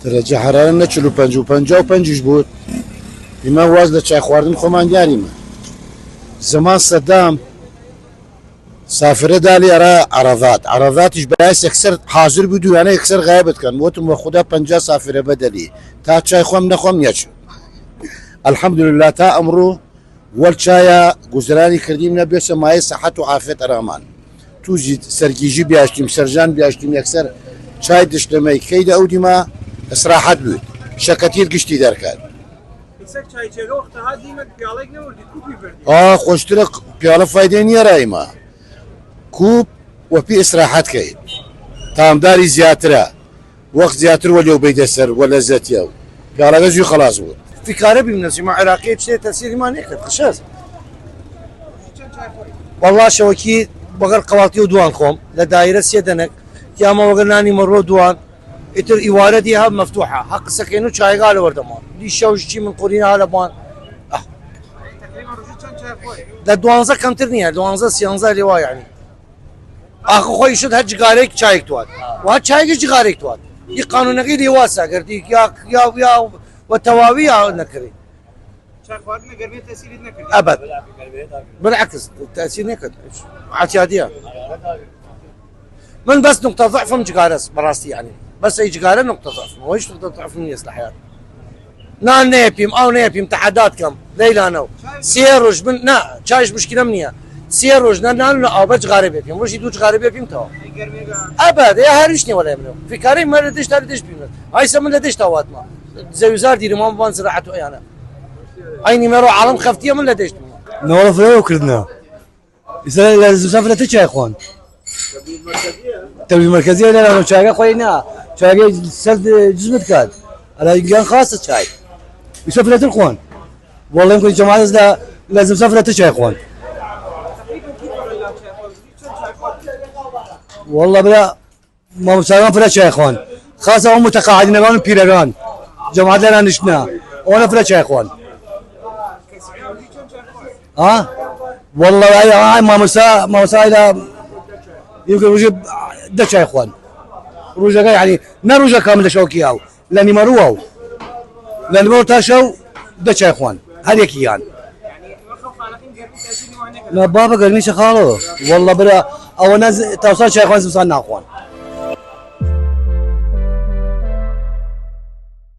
درجه حراره نه 45 و 55 بود بما واز لە چای خواردن خۆمان دیاریمە زمان سەدام سافرە دالی ئەرا عرەضاتیش بەیاس یەکسەر حاضر بوو دوانە یەکسەر غایبت کەن وتم وە خوددا 50 سافرە بەدەلی تا چای خۆم نەخۆم یەچ الحەمدولله تا ئەمڕۆ وەل چایە گوزرانی کردیم نەبێ سەمایە سەحەت و عافێت ئەرامان تووژی سەرگیژی بیاشتیم سەرجان بیاشتیم یەکسەر چای دشتەمەی کەیدا ئەو دیمە ئەسراحەت بوویت شەکەتیر گشتی دەرکات خۆشترە پیاڵە فایدەی نییە ڕایمە کوب وەپی ئیسراحەت کەیت تامداری زیاترە وەخت زیاتر وە لێو بەیدە سەر وە لە زەتیە و پیاڵەکەژی خلاص بوو فیکارە بیم نەسیمە عێراقی شتێ تەسیریمان نەکرد خشەز وەڵا شەوەکی بەگەڵ قەواڵتی و دوان خۆم لە دایرە سێ دەنێک یامە وەگەر نانی مەڕۆ دوان ئیتر ئیوارەتی هەب مەفتوحە حەق قسەکەین و چایگا لە وەردەمان دی شەوشی من قورینە لەبان لە 12 کەمتر نییە 12 13 لێوا یعنی ئاخ خۆی شت هەر جگارێک چایەک توات وا چایەکی جگارێک توات ی قانونەکەی لێواسە گەردی یا وتەواوی یا نەکردی ئەبەد بالعکس تأثیر نەکرد اعتیادیە من بس نقطة ضعفم جگارەس بەڕاستی يعني بس أي جگارە نقطة ضعفم وهيش نقطة ضعف من يصلح حياتي نان نيبيم أو نيبيم تحدات كم ليلة أنا سيروج من نا شايش مشكلة منيا سيروج نان أو بس غارب يبيم وش يدوش غارب يبيم توا أبد يا هاريشني ولا يمنو في كاريم ما لديش ترديش بيمنا هاي سمن لديش توات ما زي وزار ديري ما بان زراعته أنا عيني ما روح عالم خفتيه من لديش نوال فلو كردنا إذا لازم سافرت يا إخوان التنمية المركزية لا شايقة خوينا شايقة سرد جزمت كاد على جان خاصة شاي يسافرت الإخوان والله يمكن جماعة لازم سافرت يا إخوان والله بلا ما مسافرين فرش يا إخوان خاصة هم متقاعدين قانون بيرجان جماعة لنا نشنا وانا فرش يا إخوان والله هاي ما مسا إلى يمكن وجب دش يا إخوان روجا يعني ما روجا كامل شوكياو لاني مروه لاني مرو تاشو دش يا إخوان هذيك يعني لا بابا قال مش خالو والله بلا او ناس توصل يا إخوان سمسنا إخوان